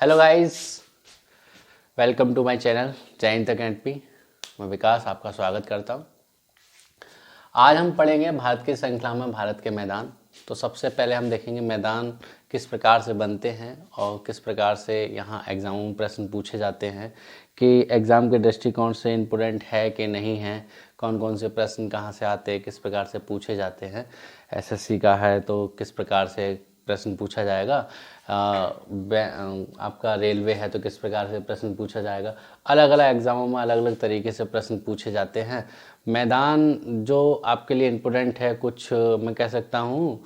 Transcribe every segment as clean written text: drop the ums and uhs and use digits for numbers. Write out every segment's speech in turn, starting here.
Hello guys, welcome to my channel Jai Hind academy. मैं विकास आपका स्वागत करता हूं। आज हम पढ़ेंगे भारत की श्रृंखला में भारत के मैदान। तो सबसे पहले हम देखेंगे मैदान किस प्रकार से बनते हैं और किस प्रकार से यहाँ एग्जामों में प्रश्न पूछे जाते हैं कि एग्ज़ाम के दृष्टिकोण से इम्पोर्टेंट है कि नहीं है, कौन कौन से प्रश्न कहाँ से आते हैं, किस प्रकार से पूछे जाते हैं। एसएससी का है तो किस प्रकार से प्रश्न पूछा जाएगा, आपका रेलवे है तो किस प्रकार से प्रश्न पूछा जाएगा। अलग अलग एग्ज़ामों में अलग अलग तरीके से प्रश्न पूछे जाते हैं। मैदान जो आपके लिए इम्पोर्टेंट है, कुछ मैं कह सकता हूँ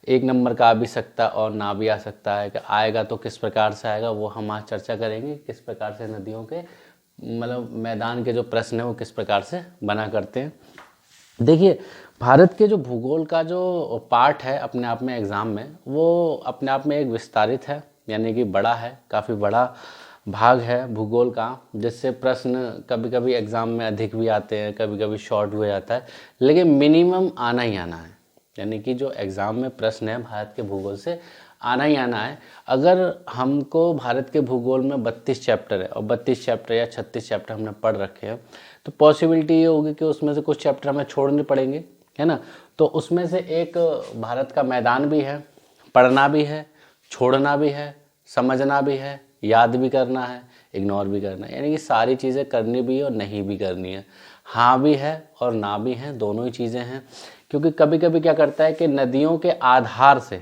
एक नंबर का आ भी सकता और ना भी आ सकता है, कि आएगा तो किस प्रकार से आएगा वो हम आज चर्चा करेंगे। किस प्रकार से नदियों के मतलब मैदान के जो प्रश्न है वो किस प्रकार से बना करते हैं। देखिए, भारत के जो भूगोल का जो पार्ट है अपने आप में एग्ज़ाम में, वो अपने आप में एक विस्तारित है, यानी कि बड़ा है, काफ़ी बड़ा भाग है भूगोल का, जिससे प्रश्न कभी कभी एग्ज़ाम में अधिक भी आते हैं, कभी कभी शॉर्ट भी हो जाता है, लेकिन मिनिमम आना ही आना है। यानी कि जो एग्ज़ाम में प्रश्न है भारत के भूगोल से आना ही आना है। अगर हमको भारत के भूगोल में 32 चैप्टर है और 32 चैप्टर या 36 चैप्टर हमने पढ़ रखे हैं, तो पॉसिबिलिटी ये होगी कि उसमें से कुछ चैप्टर हमें छोड़ने पड़ेंगे, है ना। तो उसमें से एक भारत का मैदान भी है, पढ़ना भी है, छोड़ना भी है, समझना भी है, याद भी करना है, इग्नोर भी करना है। यानी कि सारी चीज़ें करनी भी है और नहीं भी करनी है, हाँ भी है और ना भी है, दोनों ही चीज़ें हैं। क्योंकि कभी कभी क्या करता है कि नदियों के आधार से,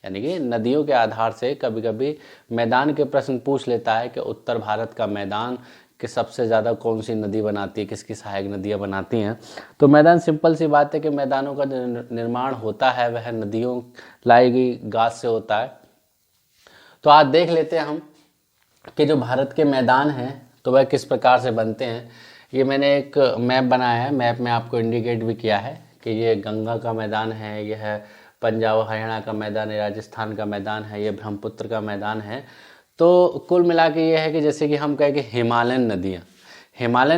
यानी कि नदियों के आधार से कभी कभी मैदान के प्रश्न पूछ लेता है कि उत्तर भारत का मैदान कि सबसे ज़्यादा कौन सी नदी बनाती है, किसकी सहायक नदियाँ बनाती हैं। तो मैदान, सिंपल सी बात है कि मैदानों का जो निर्माण होता है वह नदियों लाई गई घास से होता है। तो आज देख लेते हैं हम कि जो भारत के मैदान हैं तो वह किस प्रकार से बनते हैं। ये मैंने एक मैप बनाया है, मैप में आपको इंडिकेट भी किया है कि ये गंगा का मैदान है, यह पंजाब हरियाणा का मैदान है, राजस्थान का मैदान है, ये ब्रह्मपुत्र का मैदान है। तो कुल मिला के ये है कि जैसे कि हम कहें कि हिमालयन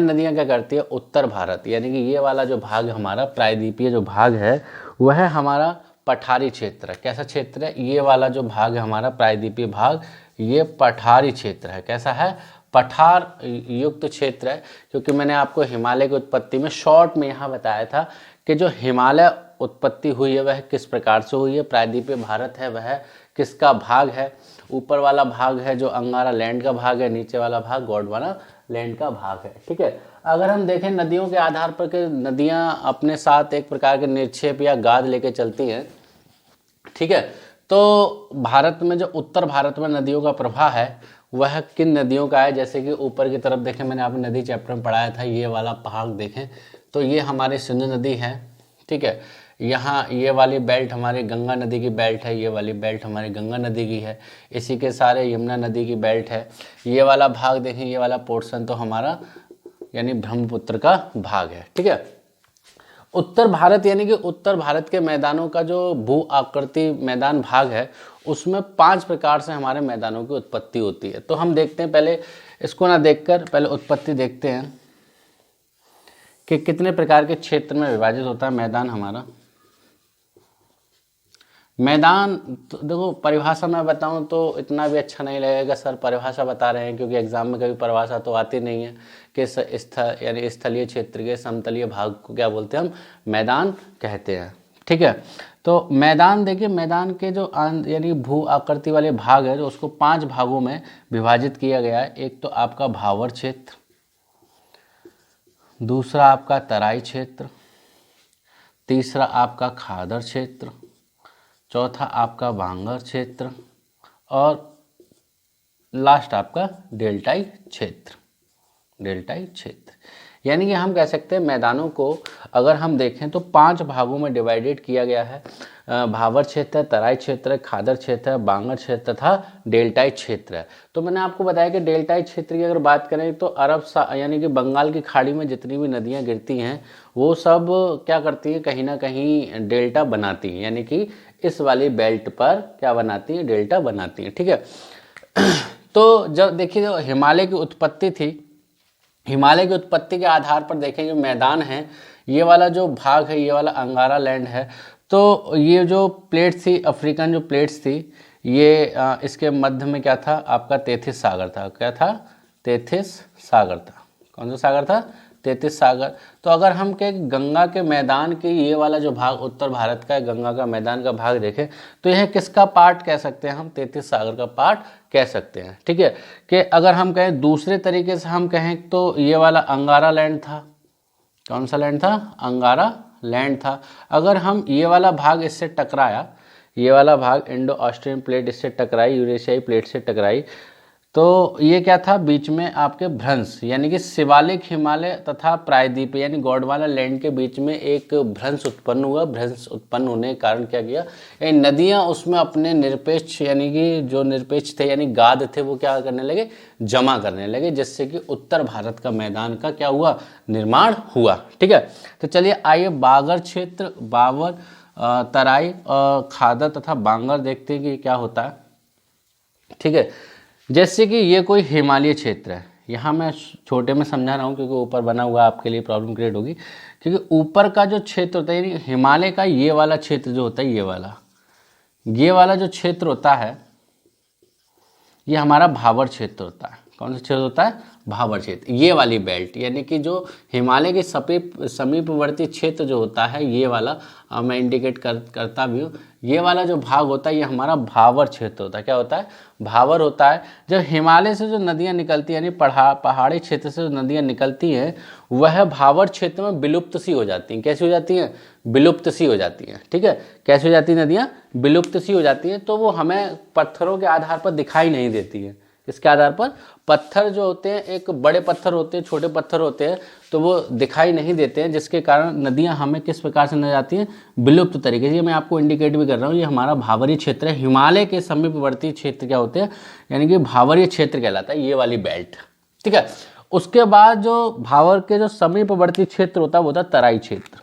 नदियाँ क्या करती है, उत्तर भारत, यानी कि ये वाला जो भाग हमारा प्रायद्वीपीय जो भाग है वह हमारा पठारी क्षेत्र है। कैसा क्षेत्र है, ये वाला जो भाग है हमारा प्रायद्वीपीय भाग, ये पठारी क्षेत्र है। कैसा है, पठार युक्त क्षेत्र है। क्योंकि मैंने आपको हिमालय की उत्पत्ति में शॉर्ट में यहाँ बताया था कि जो हिमालय उत्पत्ति हुई है वह किस प्रकार से हुई है, प्रायद्वीपीय भारत है वह किसका भाग है। ऊपर वाला भाग है जो अंगारा लैंड का भाग है, नीचे वाला भाग गोंडवाना लैंड का भाग है। ठीक है, अगर हम देखें नदियों के आधार पर कि नदियाँ अपने साथ एक प्रकार के निक्षेप या गाद लेके चलती हैं। ठीक है, तो भारत में जो उत्तर भारत में नदियों का प्रवाह है वह किन नदियों का है। जैसे कि ऊपर की तरफ देखें, मैंने आपने नदी चैप्टर में पढ़ाया था, ये वाला भाग देखें तो ये हमारी सिंधु नदी है। ठीक है, यहाँ ये वाली बेल्ट हमारी गंगा नदी की बेल्ट है, ये वाली बेल्ट हमारी गंगा नदी की है। इसी के सारे यमुना नदी की बेल्ट है। ये वाला भाग देखें, ये वाला पोर्शन तो हमारा यानी ब्रह्मपुत्र का भाग है। ठीक है, उत्तर भारत यानी कि उत्तर भारत के मैदानों का जो भू आकृति मैदान भाग है उसमें 5 प्रकार से हमारे मैदानों की उत्पत्ति होती है। तो हम देखते हैं, पहले इसको ना देखकर पहले उत्पत्ति देखते हैं कि कितने प्रकार के क्षेत्र में विभाजित होता है मैदान हमारा। मैदान तो देखो, परिभाषा मैं बताऊं तो इतना भी अच्छा नहीं लगेगा सर परिभाषा बता रहे हैं, क्योंकि एग्जाम में कभी परिभाषा तो आती नहीं है कि स्थल यानी स्थलीय क्षेत्र के समतलीय भाग को क्या बोलते हैं, हम मैदान कहते हैं। ठीक है, तो मैदान देखिए, मैदान के जो यानी भू आकृति वाले भाग है जो उसको 5 भागों में विभाजित किया गया है। एक तो आपका भावर क्षेत्र, दूसरा आपका तराई क्षेत्र, तीसरा आपका खादर क्षेत्र, चौथा आपका वांगर क्षेत्र और लास्ट आपका डेल्टाई क्षेत्र। यानी कि हम कह सकते हैं मैदानों को अगर हम देखें तो 5 भागों में डिवाइडेड किया गया है। भावर क्षेत्र है, तराई क्षेत्र है, खादर क्षेत्र है, बांगर क्षेत्र तथा डेल्टाई क्षेत्र है। तो मैंने आपको बताया कि डेल्टाई क्षेत्र की अगर बात करें तो अरब यानी कि बंगाल की खाड़ी में जितनी भी नदियाँ गिरती हैं वो सब क्या करती हैं, कहीं ना कहीं डेल्टा बनाती हैं, यानी कि इस वाली बेल्ट पर क्या बनाती हैं, डेल्टा बनाती हैं। ठीक है, तो जब देखिए जो हिमालय की उत्पत्ति थी, हिमालय की उत्पत्ति के आधार पर देखें जो मैदान है, ये वाला जो भाग है, ये वाला अंगारा लैंड है। तो ये जो प्लेट्स थी, अफ्रीकन जो प्लेट्स थी, ये इसके मध्य में क्या था आपका तेथिस सागर था। क्या था? तेथिस सागर था। कौन सा सागर था? तेथिस सागर। तो अगर हम कहें गंगा के मैदान के ये वाला जो भाग उत्तर भारत का गंगा का मैदान का भाग देखें तो यह किसका पार्ट कह सकते हैं हम? तेथिस सागर का पार्ट कह सकते हैं। ठीक है, कि अगर हम कहें दूसरे तरीके से हम कहें तो ये वाला अंगारा लैंड था। कौन सा लैंड था? अंगारा लैंड था। अगर हम ये वाला भाग इससे टकराया, ये वाला भाग इंडो ऑस्ट्रियन प्लेट इससे टकराई, यूरेशियाई प्लेट से टकराई, तो ये क्या था? बीच में आपके भ्रंश यानी कि शिवालिक हिमालय तथा प्रायद्वीप यानी गोंडवाना लैंड के बीच में एक भ्रंश उत्पन्न हुआ। भ्रंश उत्पन्न होने के कारण क्या किया? ये नदियां उसमें अपने निरपेक्ष यानी कि जो निरपेक्ष थे यानी गाद थे वो क्या करने लगे? जमा करने लगे, जिससे कि उत्तर भारत का मैदान का क्या हुआ? निर्माण हुआ। ठीक है, तो चलिए आइए बागर क्षेत्र, बावर, तराई, खादर तथा बांगर देखते हैं कि क्या होता है। ठीक है, जैसे कि ये कोई हिमालय क्षेत्र है, यहाँ मैं छोटे में समझा रहा हूँ क्योंकि ऊपर बना हुआ आपके लिए प्रॉब्लम क्रिएट होगी, क्योंकि ऊपर का जो क्षेत्र होता है यानी हिमालय का ये वाला क्षेत्र जो होता है, ये वाला जो क्षेत्र होता है ये हमारा भाबर क्षेत्र होता है। कौन सा क्षेत्र होता है? भाबर क्षेत्र। ये वाली बेल्ट यानी कि जो हिमालय के समीपवर्ती क्षेत्र जो होता है ये वाला, मैं इंडिकेट करता भी हूँ, ये वाला जो भाग होता है ये हमारा भाबर क्षेत्र होता है। क्या होता है? भाबर होता है। जब हिमालय से जो नदियाँ निकलती हैं यानी पहाड़ी क्षेत्र से जो नदियाँ निकलती हैं वह भाबर क्षेत्र में विलुप्त सी हो जाती हैं। कैसी हो जाती हैं? विलुप्त सी हो जाती हैं। ठीक है, कैसी हो जाती हैं नदियाँ? विलुप्त सी हो जाती हैं। तो वो हमें पत्थरों के आधार पर दिखाई नहीं देती है। किसके आधार पर? पत्थर जो होते हैं, एक बड़े पत्थर होते हैं, छोटे पत्थर होते हैं, तो वो दिखाई नहीं देते हैं, जिसके कारण नदियां हमें किस प्रकार से नजर आती हैं? विलुप्त तरीके से। ये मैं आपको इंडिकेट भी कर रहा हूँ, ये हमारा भावरीय क्षेत्र है। हिमालय के समीपवर्ती क्षेत्र क्या होते हैं यानी कि भावरीय क्षेत्र कहलाता है ये वाली बेल्ट। ठीक है, उसके बाद जो भावर के जो समीपवर्ती क्षेत्र होता है वो होता है तराई क्षेत्र।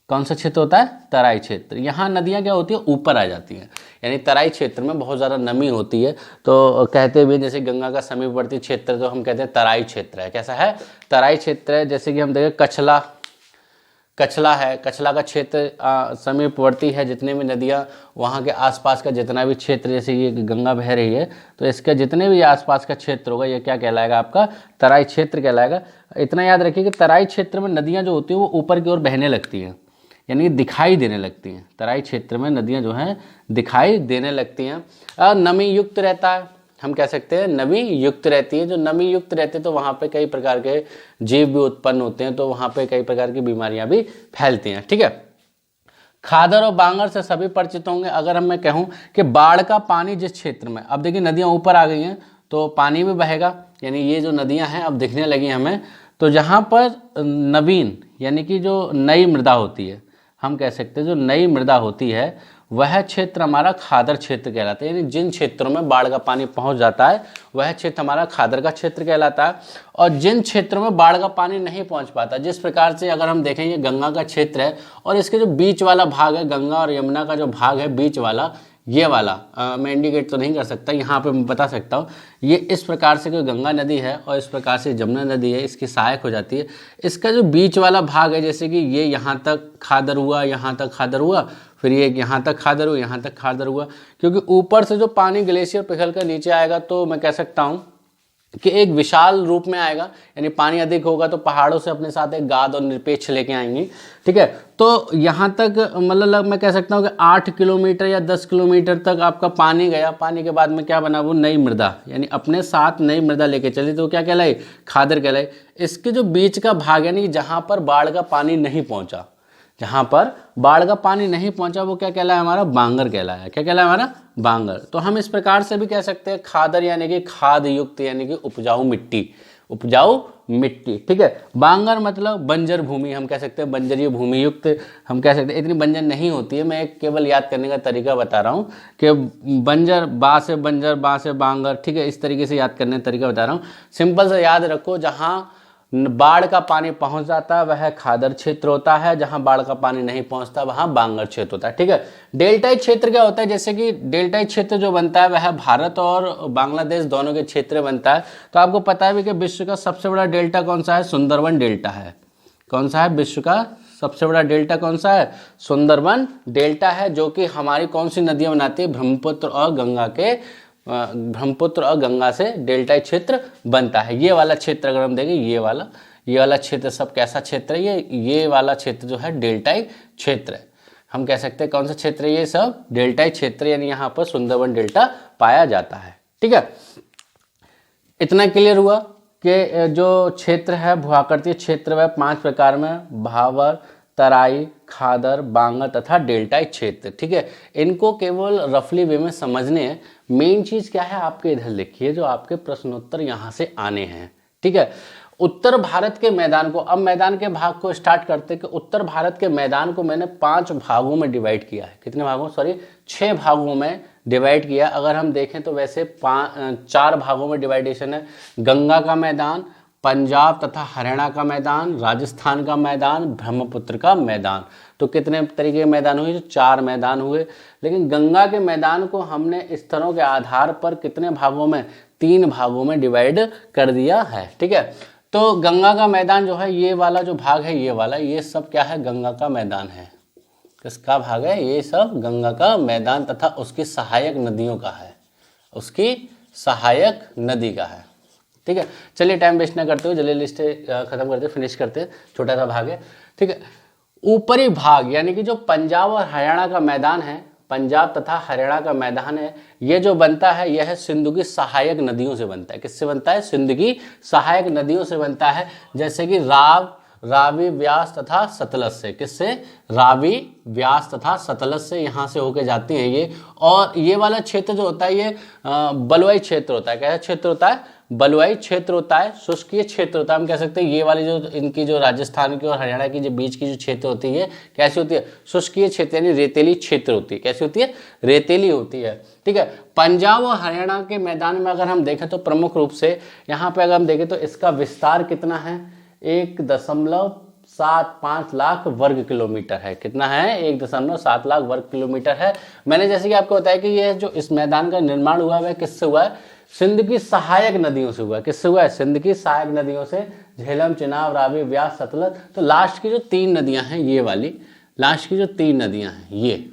कौन सा क्षेत्र होता है? तराई क्षेत्र। यहाँ नदियाँ क्या होती है? ऊपर आ जाती हैं, यानी तराई क्षेत्र में बहुत ज़्यादा नमी होती है। तो कहते हुए जैसे गंगा का समीपवर्ती क्षेत्र तो हम कहते हैं तराई क्षेत्र है। कैसा है? तराई क्षेत्र है। जैसे कि हम देखें कछला है, कछला का क्षेत्र समीपवर्ती है। जितने भी नदियाँ वहाँ के आसपास का जितना भी क्षेत्र, जैसे ये गंगा बह रही है तो इसके जितने भी आसपास का क्षेत्र होगा ये क्या कहलाएगा? आपका तराई क्षेत्र कहलाएगा। इतना याद रखिए कि तराई क्षेत्र में नदियाँ जो होती हैं वो ऊपर की ओर बहने लगती हैं, यानी दिखाई देने लगती हैं। तराई क्षेत्र में नदियाँ जो हैं दिखाई देने लगती हैं। नमी युक्त रहता है, हम कह सकते हैं नमी युक्त रहती है। जो नमी युक्त रहते हैं तो वहाँ पे कई प्रकार के जीव भी उत्पन्न होते हैं, तो वहाँ पे कई प्रकार की बीमारियाँ भी फैलती हैं। ठीक है, खादर और बांगर से सभी परिचित होंगे। अगर मैं कहूँ कि बाढ़ का पानी जिस क्षेत्र में, अब देखिए नदियाँ ऊपर आ गई हैं तो पानी भी बहेगा, यानी ये जो नदियाँ हैं अब दिखने लगी हमें। तो जहाँ पर नवीन यानी कि जो नई मृदा होती है, हम कह सकते हैं जो नई मृदा होती है वह क्षेत्र हमारा खादर क्षेत्र कहलाता है। यानी जिन क्षेत्रों में बाढ़ का पानी पहुंच जाता है वह क्षेत्र हमारा खादर का क्षेत्र कहलाता है। और जिन क्षेत्रों में बाढ़ का पानी नहीं पहुंच पाता, जिस प्रकार से अगर हम देखें ये गंगा का क्षेत्र है और इसके जो बीच वाला भाग है, गंगा और यमुना का जो भाग है बीच वाला, ये वाला मैं इंडिकेट तो नहीं कर सकता, यहाँ पे मैं बता सकता हूँ। ये इस प्रकार से कोई गंगा नदी है और इस प्रकार से जमुना नदी है, इसकी सहायक हो जाती है। इसका जो बीच वाला भाग है, जैसे कि ये यहाँ तक खादर हुआ, यहाँ तक खादर हुआ, फिर ये यहाँ तक खादर हुआ, यहाँ तक खादर हुआ, क्योंकि ऊपर से जो पानी ग्लेशियर पिघल कर नीचे आएगा तो मैं कह सकता हूँ कि एक विशाल रूप में आएगा। यानी पानी अधिक होगा तो पहाड़ों से अपने साथ एक गाद और निरपेक्ष लेके आएंगी। ठीक है, तो यहाँ तक मतलब मैं कह सकता हूँ कि 8 किलोमीटर या 10 किलोमीटर तक आपका पानी गया। पानी के बाद में क्या बना? वो नई मृदा, यानी अपने साथ नई मृदा लेके चली, तो क्या कहलाई? खादर कहलाई। इसके जो बीच का भाग यानी कि जहाँ पर बाढ़ का पानी नहीं पहुँचा, जहाँ पर बाढ़ का पानी नहीं पहुंचा वो क्या कहलाया? हमारा बांगर कहलाया। क्या कहलाया? हमारा बांगर। तो हम इस प्रकार से भी कह सकते हैं खादर यानी कि खाद युक्त, यानी कि उपजाऊ मिट्टी, उपजाऊ मिट्टी। ठीक है, बांगर मतलब बंजर भूमि, हम कह सकते हैं बंजरीय भूमि युक्त, हम कह सकते हैं। इतनी बंजर नहीं होती है, मैं एक केवल याद करने का तरीका बता रहा हूँ कि बंजर, बा से बंजर, बा से बांगर। ठीक है, इस तरीके से याद करने का तरीका बता रहा हूँ। सिंपल से याद रखो, जहाँ बाढ़ का पानी पहुंच जाता है वह खादर क्षेत्र होता है, जहां बाढ़ का पानी नहीं पहुंचता वहां बांगर क्षेत्र होता है। ठीक है, डेल्टाई क्षेत्र क्या होता है? जैसे कि डेल्टाई क्षेत्र जो बनता है वह भारत और बांग्लादेश दोनों के क्षेत्र बनता है। तो आपको पता है भी कि विश्व का सबसे बड़ा डेल्टा कौन सा है? सुंदरवन डेल्टा है। कौन सा है? विश्व का सबसे बड़ा डेल्टा कौन सा है? सुंदरबन डेल्टा है, जो कि हमारी कौन सी नदियां बनाती है? ब्रह्मपुत्र और गंगा के ब्रह्मपुत्र और गंगा से डेल्टाई क्षेत्र बनता है। ये वाला क्षेत्र अगर हम देखें, ये वाला क्षेत्र सब कैसा क्षेत्र है? ये वाला क्षेत्र जो है डेल्टाई क्षेत्र है। हम कह सकते हैं कौन सा क्षेत्र है? ये सब डेल्टाई क्षेत्र, यानी यहाँ पर सुंदरबन डेल्टा पाया जाता है। ठीक है, इतना क्लियर हुआ कि जो क्षेत्र है भूआकृतीय क्षेत्र वह 5 प्रकार में भावर, तराई, खादर, बांगर तथा डेल्टाई क्षेत्र। ठीक है, इनको केवल रफली वे में समझने हैं। मेन चीज क्या है आपके इधर लिखिए, जो आपके प्रश्नोत्तर यहाँ से आने हैं। ठीक है, उत्तर भारत के मैदान को, अब मैदान के भाग को स्टार्ट करते कि उत्तर भारत के मैदान को मैंने 5 भागों में डिवाइड किया है। कितने भागों? सॉरी 6 भागों में डिवाइड किया। अगर हम देखें तो वैसे 4 भागों में डिवाइडेशन है। गंगा का मैदान, पंजाब तथा हरियाणा का मैदान, राजस्थान का मैदान, ब्रह्मपुत्र का मैदान। तो कितने तरीके के मैदान हुए? 4 मैदान हुए। लेकिन गंगा के मैदान को हमने स्तरों के आधार पर कितने भागों में? 3 भागों में डिवाइड कर दिया है। ठीक है, तो गंगा का मैदान जो है, ये वाला जो भाग है, ये वाला, ये सब क्या है? गंगा का मैदान है। किसका भाग है? ये सब गंगा का मैदान तथा उसकी सहायक नदियों का है, उसकी सहायक नदी का है। ठीक है, चलिए टाइम वेस्ट ना करते हुए जल्दी लिस्ट खत्म करते, फिनिश करते। छोटा सा भाग है। ठीक है, ऊपरी भाग यानी कि जो पंजाब और हरियाणा का मैदान है, पंजाब तथा हरियाणा का मैदान है, ये जो बनता है यह है सिंधु की सहायक नदियों से बनता है। किससे बनता है? सिंधु की सहायक नदियों से बनता है, जैसे कि रावी, व्यास तथा सतलज से। किससे? रावी, व्यास तथा सतलज से यहाँ से होके जाती हैं ये। और ये वाला क्षेत्र जो होता है ये बलुई क्षेत्र होता है। कैसा क्षेत्र होता है? बलुई क्षेत्र होता है, शुष्कीय क्षेत्र होता है। हम कह सकते हैं ये वाली जो इनकी जो राजस्थान की और हरियाणा की जो बीच की जो क्षेत्र होती है, कैसी होती है? शुष्कीय क्षेत्र, यानी रेतीली क्षेत्र होती है। कैसी होती है? रेतीली होती है। ठीक है, पंजाब और हरियाणा के मैदान में अगर हम देखें तो प्रमुख रूप से यहाँ पे अगर हम देखें तो इसका विस्तार कितना है? 1.75 लाख वर्ग किलोमीटर है। कितना है? 1.7 लाख वर्ग किलोमीटर है। मैंने जैसे कि आपको बताया कि यह जो इस मैदान का निर्माण हुआ है किससे हुआ है? सिंध की सहायक नदियों से हुआ है। किससे हुआ है? सिंध की सहायक नदियों से, झेलम, चिनाब, रावी, व्यास, सतलज। तो लास्ट की जो 3 नदियां हैं, ये वाली लास्ट की जो 3 नदियां हैं ये,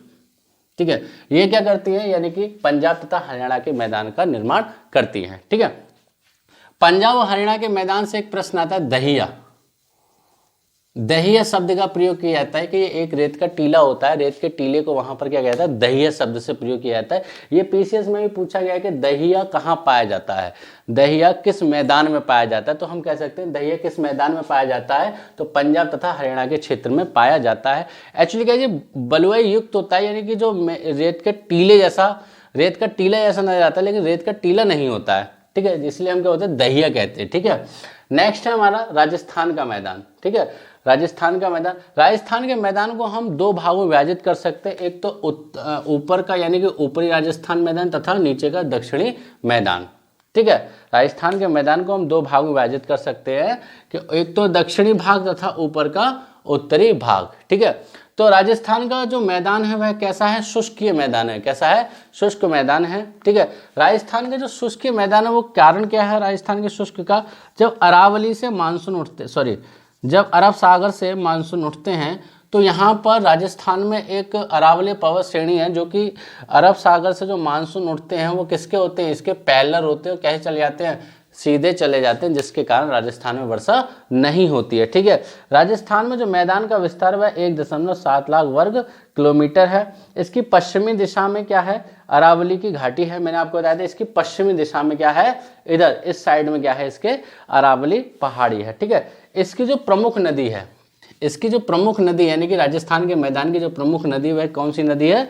ठीक है, ये क्या करती है? यानी कि पंजाब तथा हरियाणा के मैदान का निर्माण करती हैं। ठीक है, पंजाब और हरियाणा के मैदान से एक प्रश्न आता है दहिया। दहिया शब्द का प्रयोग किया जाता है कि ये एक रेत का टीला होता है, रेत के टीले को वहां पर क्या कहता है? दहिया शब्द से प्रयोग किया जाता है। ये पीसीएस में भी पूछा गया है कि दहिया कहाँ पाया जाता है, दहिया किस मैदान में पाया जाता है। तो हम कह सकते हैं दहिया किस मैदान में पाया जाता है? तो पंजाब तथा हरियाणा के क्षेत्र में पाया जाता है। एक्चुअली क्या, ये बलुई युक्त होता है, यानी कि जो रेत के टीले जैसा, रेत का टीला जैसा नजर आता है, लेकिन रेत का टीला नहीं होता है। ठीक है, इसलिए हम क्या होते हैं? दहिया कहते हैं। ठीक है, नेक्स्ट है हमारा राजस्थान का मैदान। ठीक है, राजस्थान का मैदान, राजस्थान के मैदान को हम 2 भागों में विभाजित कर सकते हैं। एक तो ऊपर का यानी कि ऊपरी राजस्थान मैदान तथा नीचे का दक्षिणी मैदान। ठीक है, राजस्थान के मैदान को हम 2 भागों में विभाजित कर सकते हैं कि एक तो दक्षिणी भाग तथा ऊपर का उत्तरी भाग। ठीक है, तो राजस्थान का जो मैदान है वह कैसा है? शुष्कीय मैदान है। कैसा है? शुष्क मैदान है। ठीक है, राजस्थान के जो शुष्क मैदान है वो कारण क्या है राजस्थान के शुष्क का? जब अरावली से मानसून उठते, जब अरब सागर से मानसून उठते हैं तो यहाँ पर राजस्थान में एक अरावली पर्वत श्रेणी है, जो कि अरब सागर से जो मानसून उठते हैं वो किसके होते हैं? इसके पैरेलल होते हैं। कैसे चले जाते हैं? सीधे चले जाते हैं, जिसके कारण राजस्थान में वर्षा नहीं होती है। ठीक है, राजस्थान में जो मैदान का विस्तार वह 1.7 लाख वर्ग किलोमीटर है। इसकी पश्चिमी दिशा में क्या है? अरावली की घाटी है। मैंने आपको बताया था इसकी पश्चिमी दिशा में क्या है? इधर इस साइड में क्या है? इसके अरावली पहाड़ी है। ठीक है, इसकी जो प्रमुख नदी है, इसकी जो प्रमुख नदी यानी कि राजस्थान के मैदान की जो प्रमुख नदी वह कौन सी नदी है?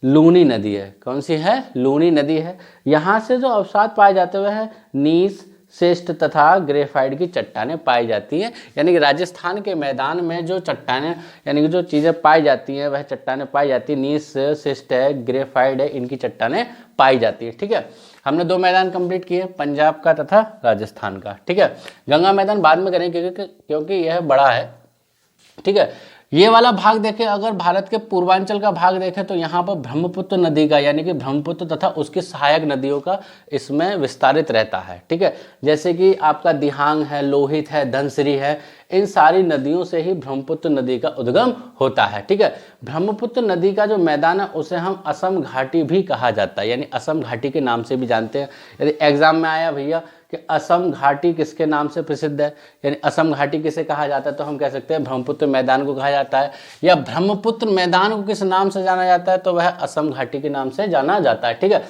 लूनी नदी है। कौन सी है? लूनी नदी है। यहाँ से जो अवसाद पाए जाते हुए हैं नीस, शिस्ट तथा ग्रेफाइट की चट्टानें पाई जाती हैं। यानी कि राजस्थान के मैदान में जो चट्टानें यानी कि जो चीज़ें पाई जाती हैं वह चट्टानें पाई जाती हैं, नीस, शिस्ट है, ग्रेफाइट है, इनकी चट्टानें पाई जाती है। ठीक है, हमने 2 मैदान कंप्लीट किए, पंजाब का तथा राजस्थान का। ठीक है, गंगा मैदान बाद में करेंगे क्योंकि यह बड़ा है। ठीक है, ये वाला भाग देखें, अगर भारत के पूर्वांचल का भाग देखें तो यहाँ पर ब्रह्मपुत्र नदी का यानी कि ब्रह्मपुत्र तथा उसकी सहायक नदियों का इसमें विस्तारित रहता है। ठीक है, जैसे कि आपका दिहांग है, लोहित है, धनसिरी है, इन सारी नदियों से ही ब्रह्मपुत्र नदी का उद्गम होता है। ठीक है, ब्रह्मपुत्र नदी का जो मैदान है उसे हम असम घाटी भी कहा जाता है, यानी असम घाटी के नाम से भी जानते हैं। यदि एग्जाम में आया भैया कि असम घाटी किसके नाम से प्रसिद्ध है, यानी असम घाटी किसे कहा जाता है, तो हम कह सकते हैं ब्रह्मपुत्र मैदान को कहा जाता है। या ब्रह्मपुत्र मैदान को किस नाम से जाना जाता है, तो वह असम घाटी के नाम से जाना जाता है। ठीक है,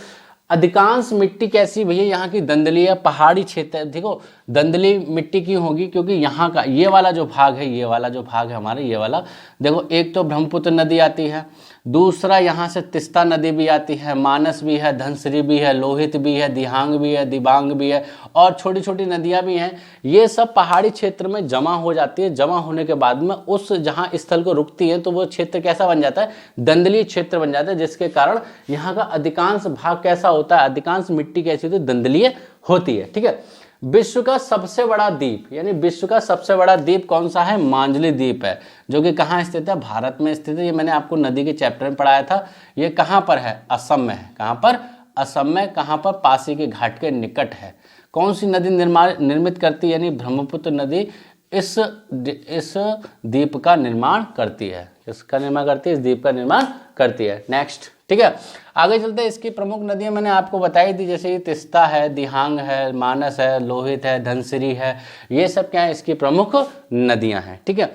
अधिकांश मिट्टी कैसी भैया, यहाँ की दंदली है, पहाड़ी क्षेत्र है। देखो दंदली मिट्टी क्यों होगी, क्योंकि यहाँ का ये वाला जो भाग है, ये वाला जो भाग है हमारे, ये वाला देखो, एक तो ब्रह्मपुत्र नदी आती है, दूसरा यहाँ से तिस्ता नदी भी आती है, मानस भी है, धनसिरी भी है, लोहित भी है, दिहांग भी है, दिबांग भी है, और छोटी छोटी नदियाँ भी हैं। ये सब पहाड़ी क्षेत्र में जमा हो जाती है। जमा होने के बाद में उस जहाँ स्थल को रुकती है तो वो क्षेत्र कैसा बन जाता है, दंदलीय क्षेत्र बन जाता है, जिसके कारण यहाँ का अधिकांश भाग कैसा होता है, अधिकांश मिट्टी कैसी होती है, दंदलीय होती है। ठीक है, विश्व का सबसे बड़ा द्वीप, यानी विश्व का सबसे बड़ा द्वीप कौन सा है, मांजुली द्वीप है, जो कि कहाँ स्थित है, भारत में स्थित है। ये मैंने आपको नदी के चैप्टर में पढ़ाया था। ये कहाँ पर है, असम में है। कहाँ पर, असम में। कहाँ पर, पासी के घाट के निकट है। कौन सी नदी निर्मित करती है, यानी ब्रह्मपुत्र नदी इस द्वीप का निर्माण करती है। इसका निर्माण करती है, इस द्वीप का निर्माण करती है। नेक्स्ट, ठीक है, आगे चलते हैं। इसकी प्रमुख नदियां मैंने आपको बताई थी, जैसे ये तिस्ता है, दिहांग है, मानस है, लोहित है, धनसिरी है, ये सब क्या है, इसकी प्रमुख नदियां हैं। ठीक है,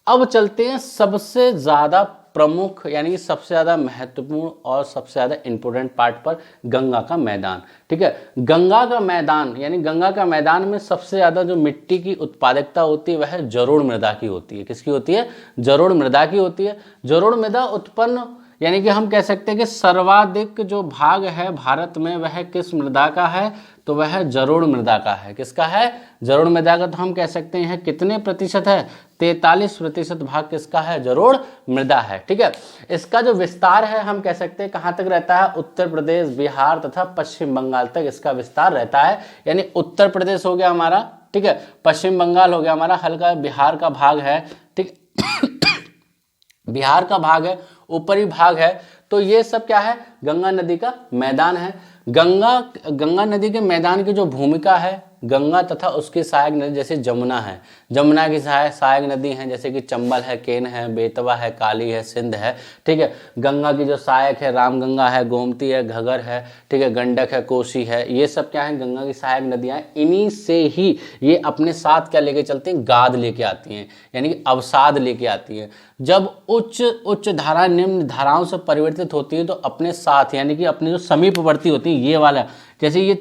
अब चलते हैं सबसे ज़्यादा प्रमुख यानी कि सबसे ज़्यादा महत्वपूर्ण और सबसे ज़्यादा इंपॉर्टेंट पार्ट पर, गंगा का मैदान। ठीक है, गंगा का मैदान यानी गंगा का मैदान में सबसे ज़्यादा जो मिट्टी की उत्पादकता होती है वह जलोढ़ मृदा की होती है। किसकी होती है, जलोढ़ मृदा की होती है। जलोढ़ मृदा उत्पन्न यानी कि हम कह सकते हैं कि सर्वाधिक जो भाग है भारत में वह किस मृदा का है, तो वह जलोढ़ मृदा का है। किसका है, जलोढ़ मृदा का। तो हम कह सकते हैं कितने प्रतिशत है, 43% भाग किसका है, जलोढ़ मृदा है। ठीक है, इसका जो विस्तार है हम कह सकते हैं कहाँ तक रहता है, उत्तर प्रदेश, बिहार तथा पश्चिम बंगाल तक इसका विस्तार रहता है। यानी उत्तर प्रदेश हो गया हमारा, ठीक है, पश्चिम बंगाल हो गया हमारा, हल्का बिहार का भाग है। ठीक बिहार का भाग है, ऊपरी भाग है। तो ये सब क्या है, गंगा नदी का मैदान है। गंगा नदी के मैदान की जो भूमिका है, गंगा तथा उसकी सहायक नदी जैसे जमुना है, जमुना की सहायक नदी हैं जैसे कि चंबल है, केन है, बेतवा है, काली है, सिंध है। ठीक है, गंगा की जो सहायक है, रामगंगा है, गोमती है, घगर है, ठीक है, गंडक है, कोसी है, ये सब क्या है, गंगा की सहायक नदियां हैं। इन्हीं से ही ये अपने साथ क्या लेके चलती हैं, गाद लेके आती हैं, यानी कि अवसाद लेके आती हैं। जब उच्च धारा निम्न धाराओं से परिवर्तित होती है तो अपने साथ यानी कि अपने जो समीपवर्ती होती है, ये वाला जैसे ये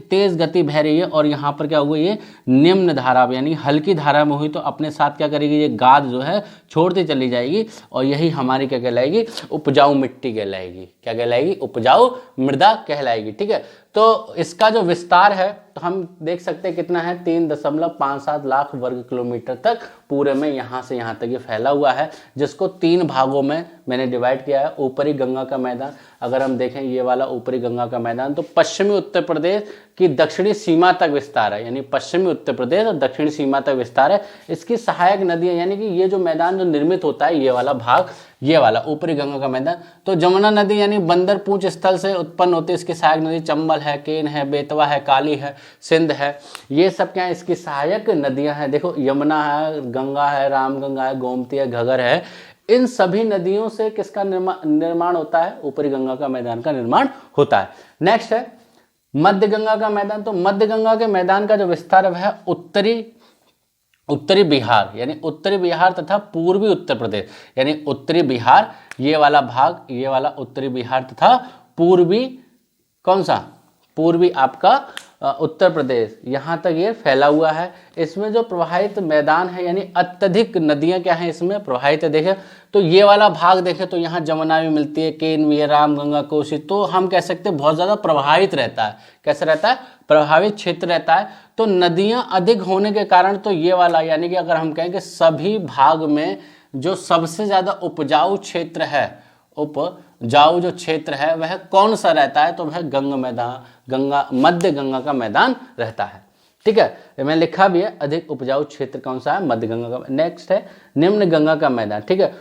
तेज गति बह रही है और यहाँ पर क्या हुआ, ये निम्न धारा यानी हल्की धारा में हुई तो अपने साथ क्या करेगी, ये गाद जो है छोड़ती चली जाएगी और यही हमारी क्या कहलाएगी, उपजाऊ मिट्टी कहलाएगी। क्या कहलाएगी, उपजाऊ मृदा कहलाएगी। ठीक है, तो इसका जो विस्तार है तो हम देख सकते हैं कितना है, 3.57 लाख वर्ग किलोमीटर तक पूरे में यहाँ से यहाँ तक ये फैला हुआ है, जिसको 3 भागों में मैंने डिवाइड किया है। ऊपरी गंगा का मैदान, अगर हम देखें ये वाला ऊपरी गंगा का मैदान, तो पश्चिमी उत्तर प्रदेश की दक्षिणी सीमा तक विस्तार है, यानी पश्चिमी उत्तर प्रदेश और दक्षिणी सीमा तक विस्तार है। इसकी सहायक नदियाँ यानी कि ये जो मैदान जो निर्मित होता है, ये वाला भाग, ये वाला ऊपरी गंगा का मैदान, तो जमुना नदी यानी बंदर पूंछ स्थल से उत्पन्न होती है। इसकी सहायक नदी चंबल है, केन है, बेतवा है, काली है, सिंध है, ये सब क्या है, इसकी सहायक नदियां हैं। देखो यमुना है, गंगा है, रामगंगा है, गोमती है, घगर है, इन सभी नदियों से किसका निर्माण होता है, ऊपरी गंगा का मैदान का निर्माण होता है। नेक्स्ट है मध्य गंगा का मैदान। तो मध्य गंगा के मैदान का जो विस्तार है वह उत्तरी बिहार यानी उत्तरी बिहार तथा पूर्वी उत्तर प्रदेश यानी उत्तरी बिहार, ये वाला भाग, ये वाला उत्तरी बिहार तथा पूर्वी कौन सा, पूर्वी आपका उत्तर प्रदेश, यहाँ तक ये फैला हुआ है। इसमें जो प्रवाहित मैदान है यानी अत्यधिक नदियाँ क्या हैं इसमें प्रवाहित है। देखें तो ये वाला भाग देखें तो यहाँ जमुना भी मिलती है, केन भी है, रामगंगा, कोसी, तो हम कह सकते हैं बहुत ज़्यादा प्रवाहित रहता है। कैसे रहता है, प्रभावित क्षेत्र रहता है। तो नदियाँ अधिक होने के कारण तो ये वाला यानी कि अगर हम कहें कि सभी भाग में जो सबसे ज़्यादा उपजाऊ क्षेत्र है, उपजाऊ जो क्षेत्र है वह कौन सा रहता है, तो वह गंगा मध्य गंगा का मैदान रहता है। ठीक है, मैंने लिखा भी है। अधिक उपजाऊ क्षेत्र कौन सा है? मध्य गंगा का। नेक्स्ट है निम्न गंगा का मैदान। ठीक है,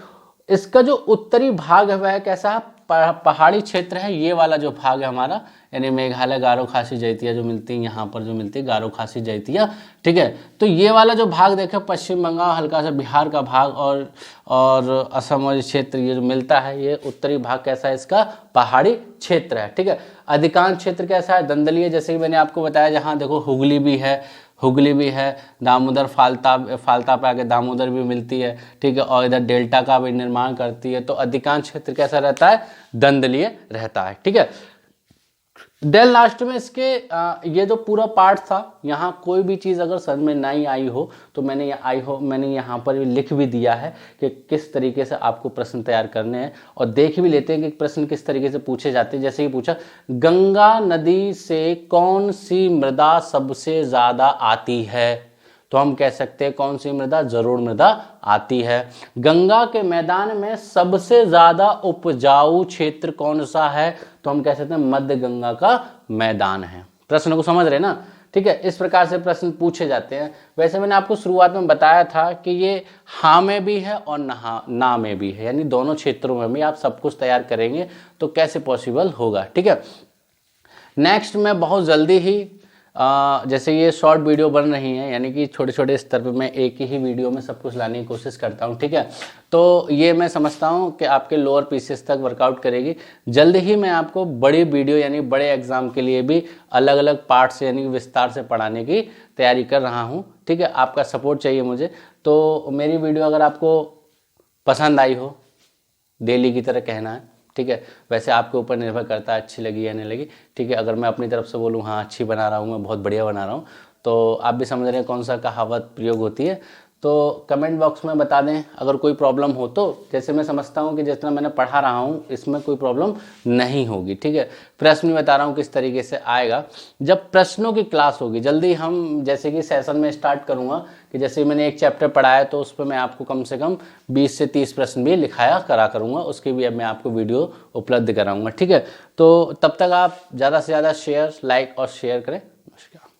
इसका जो उत्तरी भाग है वह कैसा है? पहाड़ी क्षेत्र है। ये वाला जो भाग है हमारा, यानी मेघालय, गारो, खासी, जैतिया जो मिलती है यहाँ पर, जो मिलती है गारो, खासी, जैतिया। ठीक है, तो ये वाला जो भाग देखें, पश्चिम बंगाल, हल्का सा बिहार का भाग और असम और क्षेत्र ये जो मिलता है, ये उत्तरी भाग कैसा है इसका? पहाड़ी क्षेत्र है। ठीक है, अधिकांश क्षेत्र कैसा है? दलदलीय, जैसे कि मैंने आपको बताया, जहाँ देखो हुगली भी है, दामोदर, फाल्ता पे आके दामोदर भी मिलती है। ठीक है, और इधर डेल्टा का भी निर्माण करती है। तो अधिकांश क्षेत्र कैसा रहता है? दलदलीय रहता है। ठीक है, देन लास्ट में इसके ये जो पूरा पार्ट था, यहाँ कोई भी चीज़ अगर समझ में नहीं आई हो तो मैंने यहाँ पर भी लिख भी दिया है कि किस तरीके से आपको प्रश्न तैयार करने हैं, और देख भी लेते हैं कि प्रश्न किस तरीके से पूछे जाते हैं। जैसे कि पूछा, गंगा नदी से कौन सी मृदा सबसे ज़्यादा आती है? तो हम कह सकते हैं कौन सी मृदा? जरूर मृदा आती है। गंगा के मैदान में सबसे ज्यादा उपजाऊ क्षेत्र कौन सा है? तो हम कह सकते हैं मध्य गंगा का मैदान है। प्रश्न को समझ रहे ना? ठीक है, इस प्रकार से प्रश्न पूछे जाते हैं। वैसे मैंने आपको शुरुआत में बताया था कि ये हाँ में भी है और ना में भी है, यानी दोनों क्षेत्रों में भी आप सब कुछ तैयार करेंगे तो कैसे पॉसिबल होगा। ठीक है, नेक्स्ट मैं बहुत जल्दी ही जैसे ये शॉर्ट वीडियो बन रही हैं, यानी कि छोटे छोटे स्तर पे मैं एक ही वीडियो में सब कुछ लाने की कोशिश करता हूँ। ठीक है, तो ये मैं समझता हूँ कि आपके लोअर पीसीएस तक वर्कआउट करेगी। जल्द ही मैं आपको बड़ी वीडियो यानी बड़े एग्जाम के लिए भी अलग अलग पार्ट्स यानी विस्तार से पढ़ाने की तैयारी कर रहा हूँ। ठीक है, आपका सपोर्ट चाहिए मुझे। तो मेरी वीडियो अगर आपको पसंद आई हो, डेली की तरह कहना है। ठीक है, वैसे आपके ऊपर निर्भर करता है अच्छी लगी या नहीं लगी। ठीक है, अगर मैं अपनी तरफ से बोलूँ हाँ अच्छी बना रहा हूँ, मैं बहुत बढ़िया बना रहा हूँ, तो आप भी समझ रहे हैं कौन सा कहावत प्रयोग होती है। तो कमेंट बॉक्स में बता दें अगर कोई प्रॉब्लम हो तो। जैसे मैं समझता हूँ कि जितना मैंने पढ़ा रहा हूँ इसमें कोई प्रॉब्लम नहीं होगी। ठीक है, प्रश्न भी बता रहा हूँ किस तरीके से आएगा। जब प्रश्नों की क्लास होगी जल्दी, हम जैसे कि सेशन में स्टार्ट करूँगा कि जैसे मैंने एक चैप्टर पढ़ाया तो उस पर मैं आपको कम से कम 20 से 30 प्रश्न भी लिखाया करा करूँगा, उसकी भी अब मैं आपको वीडियो उपलब्ध कराऊँगा। ठीक है, तो तब तक आप ज़्यादा से ज़्यादा शेयर, लाइक और शेयर करें। नमस्कार।